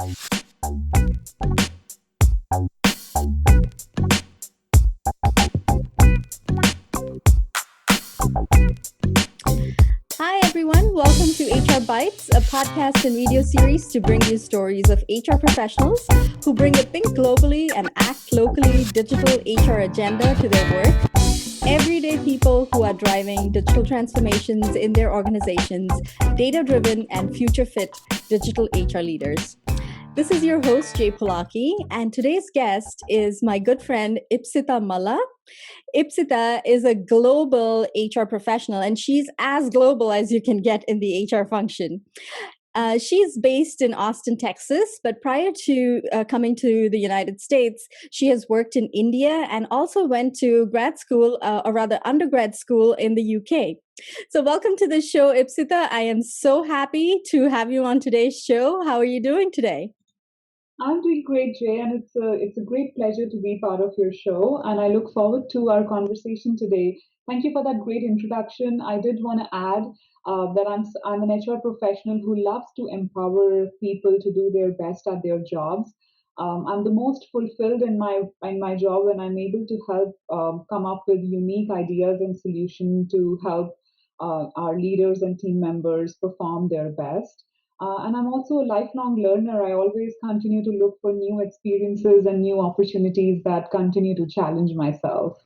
Hi, everyone. Welcome to HR Bytes, a podcast and video series to bring you stories of HR professionals who bring a think globally and act locally digital HR agenda to their work. Everyday people who are driving digital transformations in their organizations, data driven and future fit digital HR leaders. This is your host, Jay Polaki, and today's guest is my good friend, Ipsita Malla. Ipsita is a global HR professional, and she's as global as you can get in the HR function. She's based in Austin, Texas, but prior to coming to the United States, she has worked in India and also went to grad school, or rather undergrad school in the UK. So, welcome to the show, Ipsita. I am so happy to have you on today's show. How are you doing today? I'm doing great, Jay, and it's a great pleasure to be part of your show, and I look forward to our conversation today. Thank you for that great introduction. I did want to add that I'm an HR professional who loves to empower people to do their best at their jobs. I'm the most fulfilled in my job when I'm able to help come up with unique ideas and solutions to help our leaders and team members perform their best. And I'm also a lifelong learner. I always continue to look for new experiences and new opportunities that continue to challenge myself.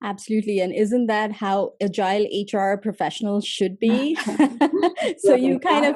Absolutely. And isn't that how agile HR professionals should be? So Right, absolutely. you kind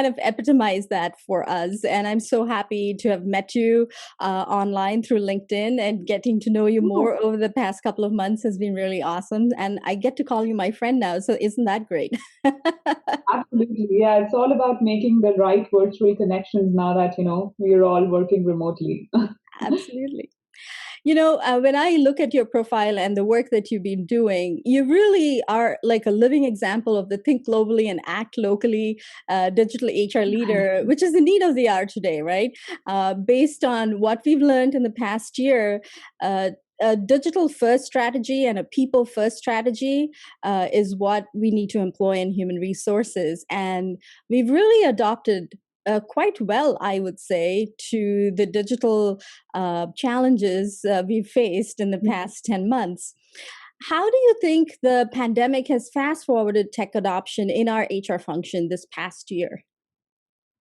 of epitomize that for us. And I'm so happy to have met you online through LinkedIn, and getting to know you Oh, more over the past couple of months has been really awesome. And I get to call you my friend now. So isn't that great? absolutely. Yeah, it's all about making the right virtual connections now that, we're all working remotely. Absolutely. When I look at your profile and the work that you've been doing, you really are like a living example of the think globally and act locally digital HR leader, which is the need of the hour today, right? Based on what we've learned in the past year, a digital first strategy and a people first strategy is what we need to employ in human resources. And we've really adopted quite well, I would say, to the digital challenges we've faced in the past 10 months. How do you think the pandemic has fast forwarded tech adoption in our HR function this past year?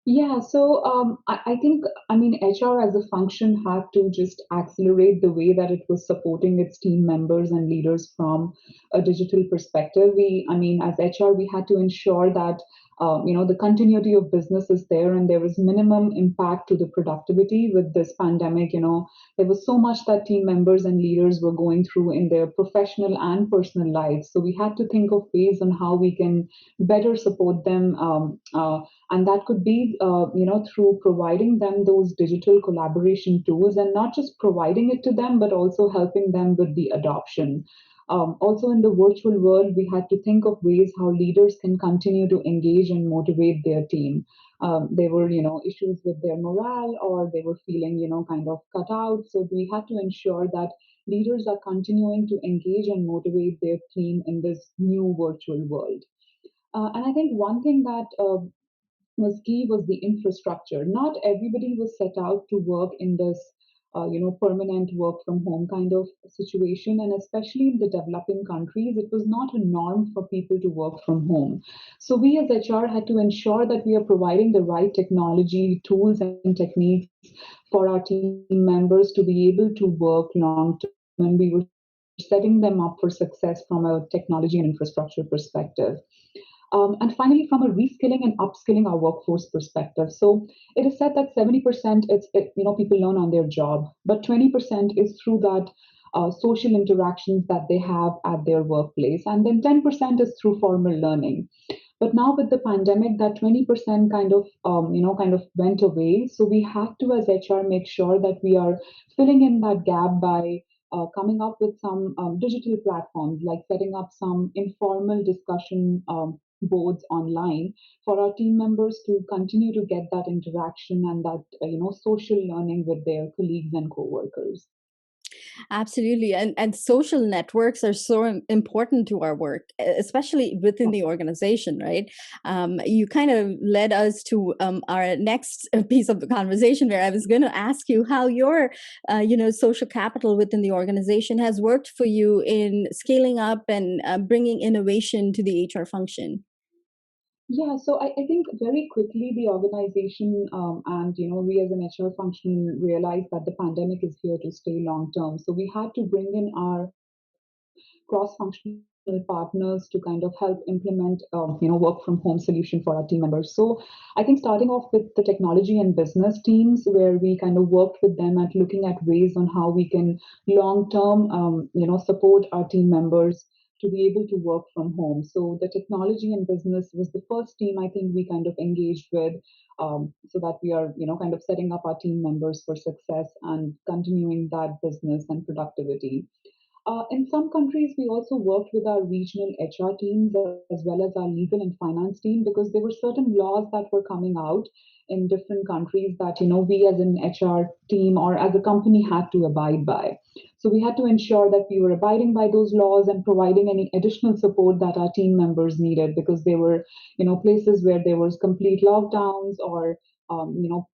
Yeah, so I think, I mean, HR as a function had to just accelerate the way that it was supporting its team members and leaders from a digital perspective. I mean, as HR, we had to ensure that, the continuity of business is there and there is minimum impact to the productivity with this pandemic. There was so much that team members and leaders were going through in their professional and personal lives. So we had to think of ways on how we can better support them. And that could be through providing them those digital collaboration tools, and not just providing it to them but also helping them with the adoption. Also in the virtual world, we had to think of ways how leaders can continue to engage and motivate their team. There were issues with their morale, or they were feeling kind of cut out, so we had to ensure that leaders are continuing to engage and motivate their team in this new virtual world. And I think one thing that was key was the infrastructure. Not everybody was set out to work in this, permanent work from home kind of situation, and especially in the developing countries, it was not a norm for people to work from home. So we as HR had to ensure that we are providing the right technology, tools, and techniques for our team members to be able to work long term. And we were setting them up for success from a technology and infrastructure perspective. And finally, from a reskilling and upskilling our workforce perspective. So it is said that 70% people learn on their job, but 20% is through that social interactions that they have at their workplace, and then 10% is through formal learning. But now with the pandemic, that 20% kind of went away. So we have to, as HR, make sure that we are filling in that gap by coming up with some digital platforms, like setting up some informal discussion boards online for our team members to continue to get that interaction and that social learning with their colleagues and coworkers. Absolutely. And social networks are so important to our work, especially within the organization, right? You kind of led us to our next piece of the conversation where I was going to ask you how your, social capital within the organization has worked for you in scaling up and bringing innovation to the HR function. Yeah, so I think very quickly the organization and we as an HR function realized that the pandemic is here to stay long term. So we had to bring in our cross-functional partners to kind of help implement work from home solution for our team members. So I think starting off with the technology and business teams, where we kind of worked with them at looking at ways on how we can long term support our team members to be able to work from home. So the technology and business was the first team I think we kind of engaged with, so that we are kind of setting up our team members for success and continuing that business and productivity. In some countries, we also worked with our regional HR teams as well as our legal and finance team, because there were certain laws that were coming out in different countries that we as an HR team or as a company had to abide by. So we had to ensure that we were abiding by those laws and providing any additional support that our team members needed, because there were places where there was complete lockdowns, or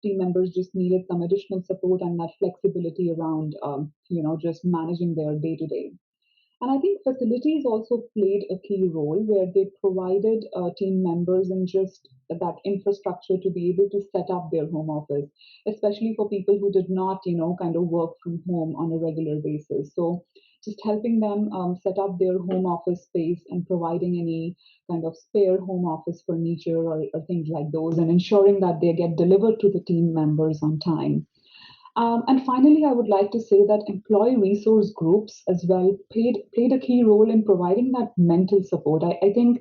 team members just needed some additional support and that flexibility around, just managing their day to day. And I think facilities also played a key role, where they provided team members and just that infrastructure to be able to set up their home office, especially for people who did not, kind of work from home on a regular basis. So just helping them set up their home office space and providing any kind of spare home office furniture, or things like those, and ensuring that they get delivered to the team members on time. And finally, I would like to say that employee resource groups as well played a key role in providing that mental support. I think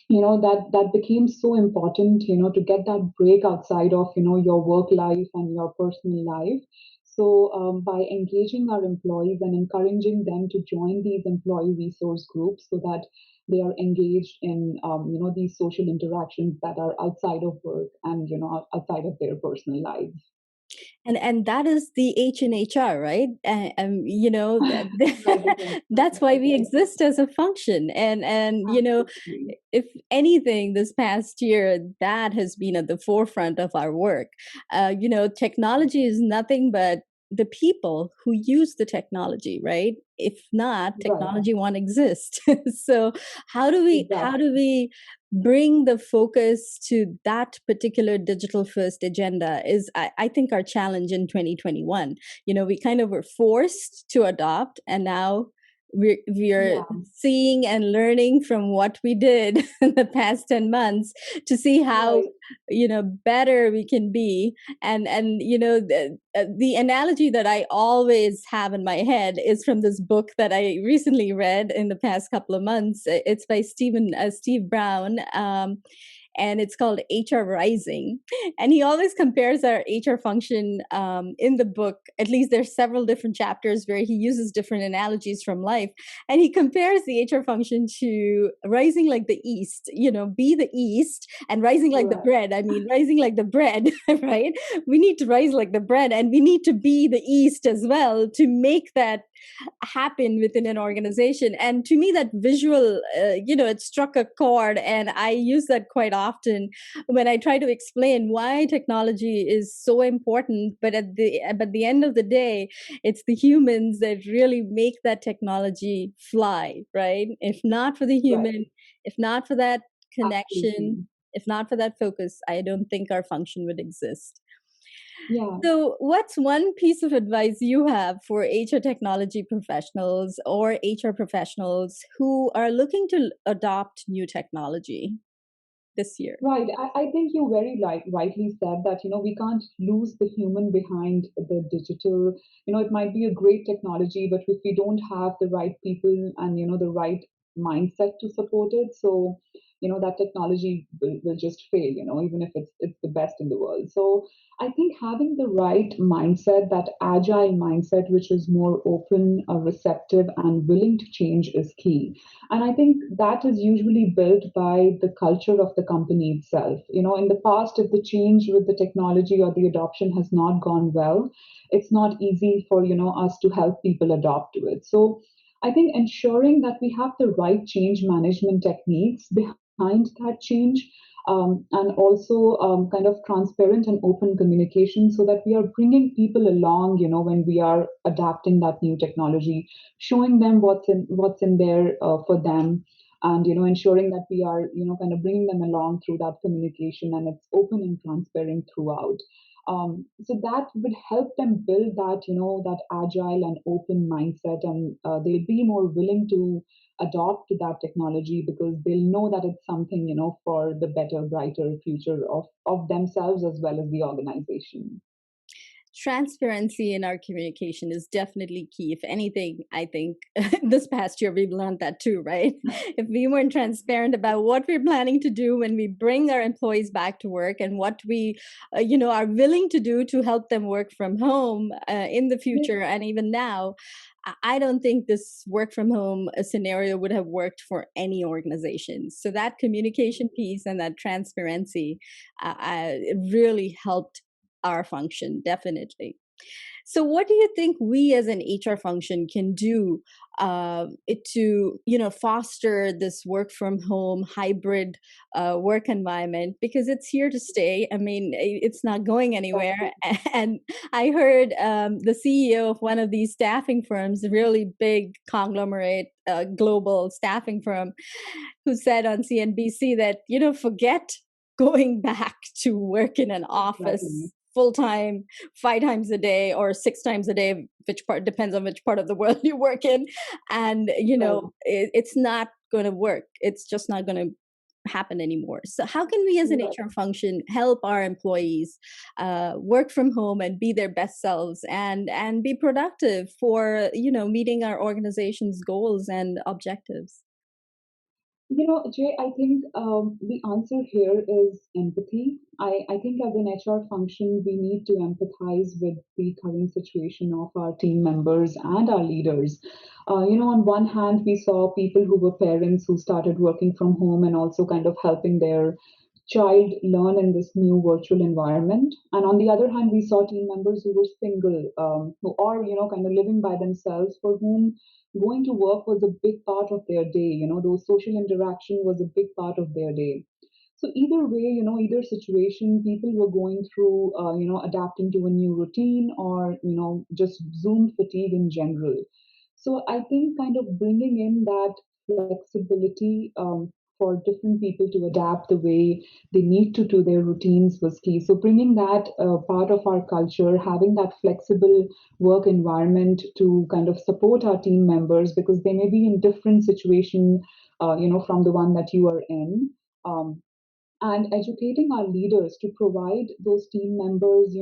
that became so important, to get that break outside of your work life and your personal life. So by engaging our employees and encouraging them to join these employee resource groups, so that they are engaged in these social interactions that are outside of work and outside of their personal lives. And that is the H in HR, right? Right, exactly. That's why we exist as a function. And Absolutely. if anything, this past year, that has been at the forefront of our work. Technology is nothing but the people who use the technology, right? If not, Right, technology won't exist. So how do we bring the focus to that particular digital first agenda is I think our challenge in 2021. We kind of were forced to adopt, and now we're yeah, seeing and learning from what we did in the past 10 months to see how right. better we can be. And the analogy that I always have in my head is from this book that I recently read in the past couple of months. It's by Steve Brown, and it's called HR Rising. And he always compares our HR function in the book. At least there's several different chapters where he uses different analogies from life, and he compares the HR function to rising like the East. Be the East and rising like the Correct. bread. I mean, rising like the bread, right? We need to rise like the bread, and we need to be the East as well to make that happen within an organization. And to me, that visual, it struck a chord, and I use that quite often when I try to explain why technology is so important. But at the end of the day, it's the humans that really make that technology fly, right? If not for the Right. human, if not for that connection, Absolutely. if not for that focus, I don't think our function would exist. Yeah. So, what's one piece of advice you have for HR technology professionals or HR professionals who are looking to adopt new technology this year? Right. I think you very rightly said that, we can't lose the human behind the digital. It might be a great technology, but if we don't have the right people and, the right mindset to support it. So, that technology will just fail, even if it's the best in the world. So I think having the right mindset, that agile mindset, which is more open, receptive, and willing to change, is key. And I think that is usually built by the culture of the company itself. In the past, if the change with the technology or the adoption has not gone well, it's not easy for us to help people adopt to it. So I think ensuring that we have the right change management techniques behind that change, and also kind of transparent and open communication, so that we are bringing people along, when we are adapting that new technology, showing them what's in there for them, and ensuring that we are kind of bringing them along through that communication, and it's open and transparent throughout. So that would help them build that agile and open mindset, and they'll be more willing to adopt that technology, because they'll know that it's something for the better, brighter future of themselves as well as the organization. Transparency in our communication is definitely key. If anything, I think this past year we've learned that too, right? If we weren't transparent about what we're planning to do when we bring our employees back to work, and what we are willing to do to help them work from home in the Yeah, future, and even now, I don't think this work from home scenario would have worked for any organization. So that communication piece and that transparency it really helped our function, definitely. So, what do you think we as an HR function can do to, foster this work from home hybrid work environment? Because it's here to stay. I mean, it's not going anywhere. And I heard the CEO of one of these staffing firms, a really big conglomerate, global staffing firm, who said on CNBC that, forget going back to work in an exactly. office full time 5 times a day or 6 times a day, which part depends on which part of the world you work in. And Right. it's not going to work. It's just not going to happen anymore. So how can we as an Right. HR function help our employees work from home and be their best selves, and be productive for meeting our organization's goals and objectives? Jay, I think the answer here is empathy. I think as an HR function, we need to empathize with the current situation of our team members and our leaders. On one hand, we saw people who were parents who started working from home and also kind of helping their child learn in this new virtual environment. And on the other hand, we saw team members who were single, who are, kind of living by themselves, for whom going to work was a big part of their day. Those social interaction was a big part of their day. So either way, either situation, people were going through, adapting to a new routine, or, just Zoom fatigue in general. So I think kind of bringing in that flexibility, for different people to adapt the way they need to do their routines, was key. So bringing that part of our culture, having that flexible work environment to kind of support our team members, because they may be in different situation, from the one that you are in. Um, and educating our leaders to provide those team members,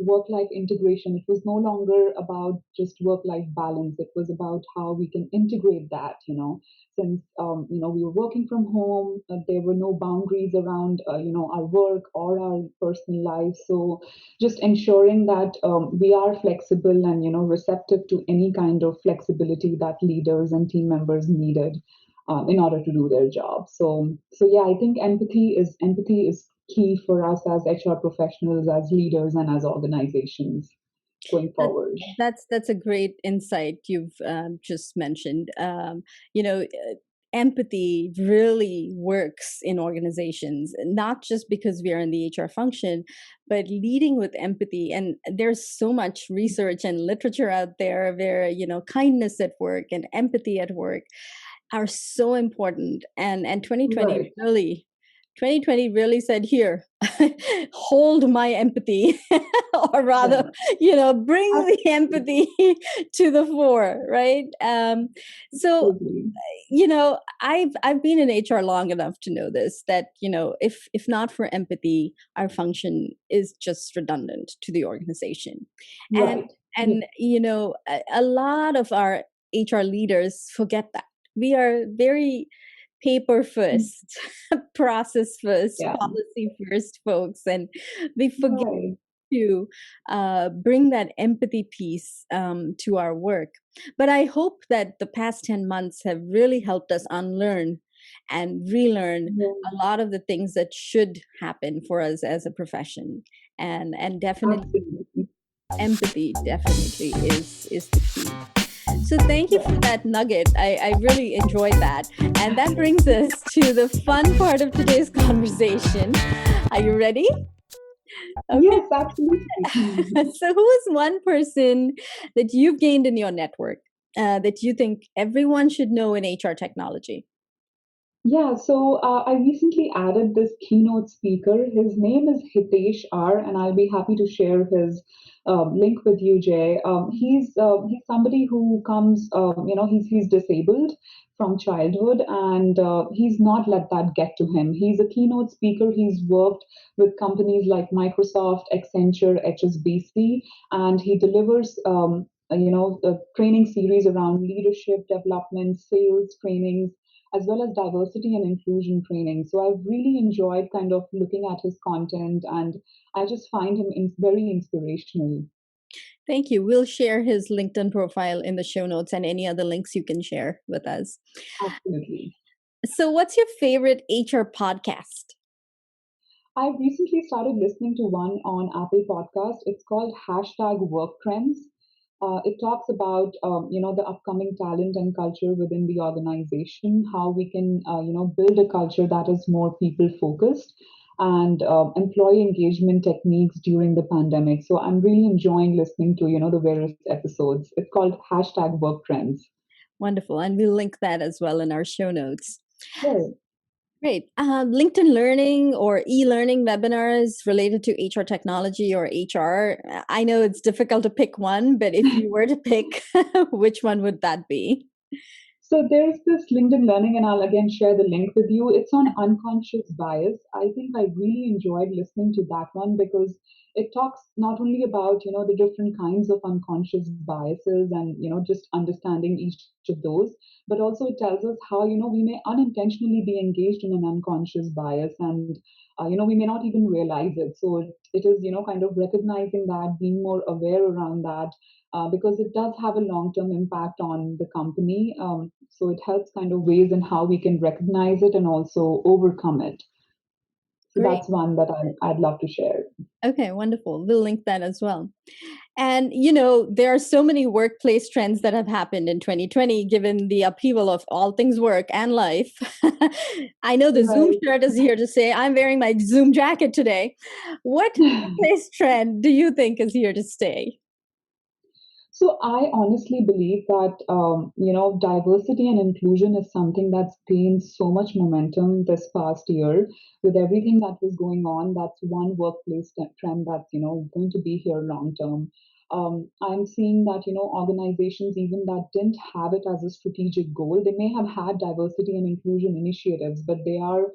work life integration. It was no longer about just work life balance. It was about how we can integrate that, since, we were working from home, there were no boundaries around, our work or our personal life. So just ensuring that we are flexible and, receptive to any kind of flexibility that leaders and team members needed, in order to do their job. So yeah, I think empathy is key for us as HR professionals, as leaders, and as organizations going That, forward. that's a great insight you've just mentioned. You know, empathy really works in organizations, not just because we are in the HR function, but leading with empathy. And there's so much research and literature out there where kindness at work and empathy at work are so important. And 2020 Right. really 2020 really said, here, hold my empathy, or rather, Yeah. bring the Absolutely. empathy to the fore, right? So Absolutely. I've been in HR long enough to know this, that if not for empathy, our function is just redundant to the organization. and Right. Yeah. and a lot of our HR leaders forget that. We are very paper first, process first, Yeah, policy first, folks, and we forget right. to bring that empathy piece to our work. But I hope that the past 10 months have really helped us unlearn and relearn Yeah, a lot of the things that should happen for us as a profession. And definitely absolutely. empathy definitely is the key. So thank you for Right. that nugget. I really enjoyed that. And that brings us to the fun part of today's conversation. Are you ready? Okay. Yes, absolutely. So, who is one person that you've gained in your network that you think everyone should know in HR technology? Yeah, so I recently added this keynote speaker. His name is Hitesh R, and I'll be happy to share his link with you, Jay. He's somebody who comes, he's disabled from childhood, and he's not let that get to him. He's a keynote speaker. He's worked with companies like Microsoft, Accenture, HSBC, and he delivers. A training series around leadership development, sales trainings, as well as diversity and inclusion training. So I've really enjoyed kind of looking at his content, and I just find him very inspirational. Thank you. We'll share his LinkedIn profile in the show notes and any other links you can share with us. Absolutely. So, what's your favorite HR podcast? I recently started listening to one on Apple Podcast. It's called #Work Trends. It talks about the upcoming talent and culture within the organization, how we can build a culture that is more people focused, and employee engagement techniques during the pandemic. So I'm really enjoying listening to the various episodes. It's called #Work Trends. Wonderful. And we'll link that as well in our show notes. Sure. Great. LinkedIn Learning or e-learning webinars related to HR technology or HR. I know it's difficult to pick one, but if you were to pick, which one would that be? So there's this LinkedIn Learning, and I'll again share the link with you. It's on unconscious bias. I think I really enjoyed listening to that one because it talks not only about the different kinds of unconscious biases and just understanding each of those, but also it tells us how we may unintentionally be engaged in an unconscious bias, and we may not even realize it. So it is kind of recognizing that, being more aware around that, because it does have a long-term impact on the company. So it helps kind of ways in how we can recognize it and also overcome it. So Great. that's one that I'd love to share. Okay, wonderful. We'll link that as well. And, there are so many workplace trends that have happened in 2020, given the upheaval of all things work and life. I know the Zoom Right. shirt is here to say I'm wearing my Zoom jacket today. What workplace trend do you think is here to stay? So I honestly believe that diversity and inclusion is something that's gained so much momentum this past year with everything that was going on. That's one workplace trend that's going to be here long term. I'm seeing that organizations even that didn't have it as a strategic goal, they may have had diversity and inclusion initiatives, but they are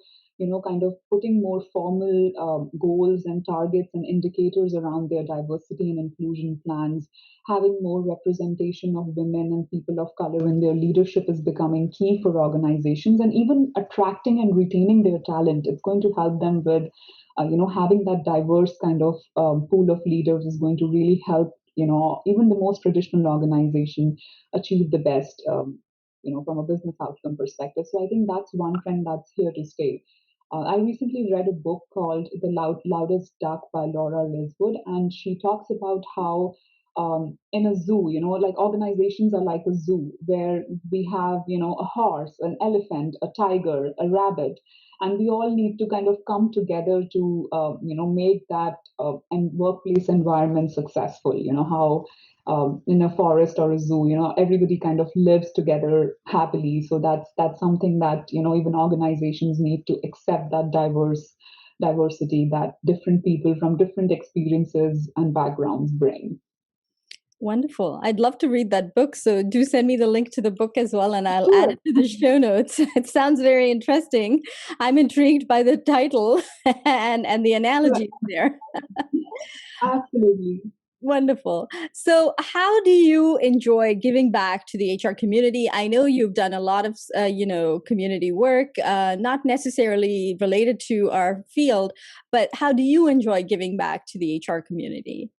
kind of putting more formal goals and targets and indicators around their diversity and inclusion plans. Having more representation of women and people of color in their leadership is becoming key for organizations, and even attracting and retaining their talent. It's going to help them with, having that diverse kind of pool of leaders is going to really help, even the most traditional organization achieve the best, from a business outcome perspective. So I think that's one trend that's here to stay. I recently read a book called Loudest Duck by Laura Liswood, and she talks about how in a zoo, like organizations are like a zoo where we have, a horse, an elephant, a tiger, a rabbit, and we all need to kind of come together to, make that and workplace environment successful. How in a forest or a zoo, everybody kind of lives together happily. So that's something that even organizations need to accept, that diversity that different people from different experiences and backgrounds bring. Wonderful. I'd love to read that book. So do send me the link to the book as well, and I'll add Sure. it to the show notes. It sounds very interesting. I'm intrigued by the title and the Right. analogies there. Absolutely. Wonderful. So, how do you enjoy giving back to the HR community? I know you've done a lot of, community work, not necessarily related to our field, but how do you enjoy giving back to the HR community?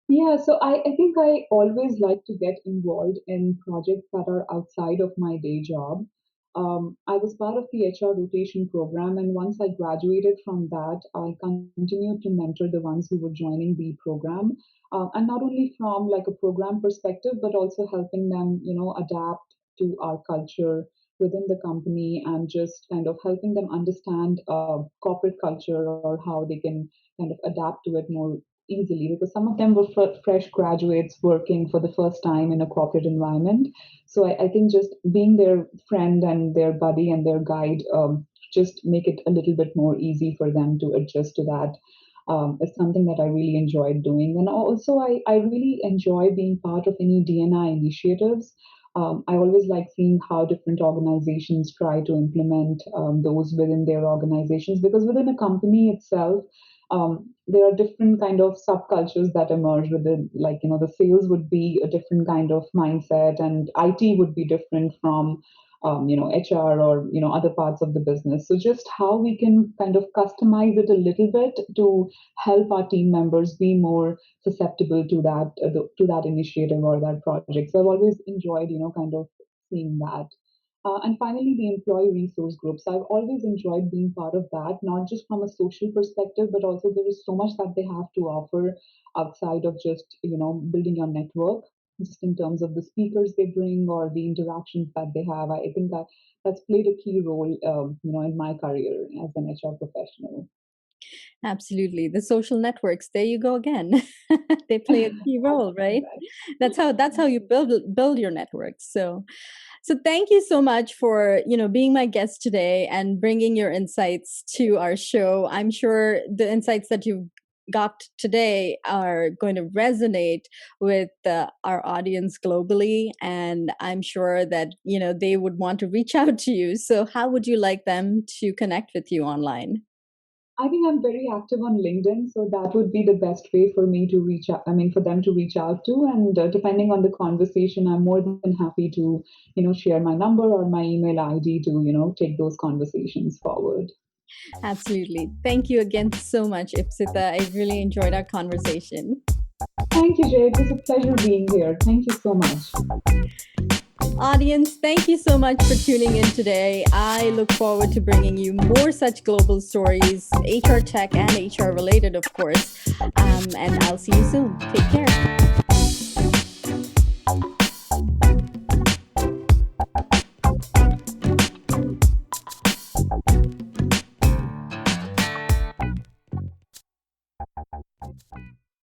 Yeah, so I think I always like to get involved in projects that are outside of my day job. I was part of the HR rotation program, and once I graduated from that, I continued to mentor the ones who were joining the program, and not only from like a program perspective, but also helping them, adapt to our culture within the company and just kind of helping them understand corporate culture or how they can kind of adapt to it more easily because some of them were fresh graduates working for the first time in a corporate environment. So I think just being their friend and their buddy and their guide just make it a little bit more easy for them to adjust to that. It's something that I really enjoyed doing. And also, I really enjoy being part of any DNI initiatives. I always like seeing how different organizations try to implement those within their organizations because within a company itself, there are different kind of subcultures that emerge within, like, the sales would be a different kind of mindset and IT would be different from HR or other parts of the business. So just how we can kind of customize it a little bit to help our team members be more susceptible to that initiative or that project. So I've always enjoyed kind of seeing that. And finally, the employee resource groups. I've always enjoyed being part of that, not just from a social perspective, but also there is so much that they have to offer outside of just, building your network, just in terms of the speakers they bring or the interactions that they have. I think that's played a key role, in my career as an HR professional. Absolutely. The social networks, there you go again. They play a key role, right? Right. That's how you build your networks. So thank you so much for, being my guest today and bringing your insights to our show. I'm sure the insights that you've got today are going to resonate with our audience globally, and I'm sure that, they would want to reach out to you. So how would you like them to connect with you online? I think I'm very active on LinkedIn, so that would be the best way for me to reach out. I mean, for them to reach out to, and depending on the conversation, I'm more than happy to, share my number or my email ID to, take those conversations forward. Absolutely. Thank you again so much, Ipsita. I really enjoyed our conversation. Thank you, Jay. It was a pleasure being here. Thank you so much. Audience, thank you so much for tuning in today. I look forward to bringing you more such global stories, HR tech and HR related, of course. And I'll see you soon. Take care.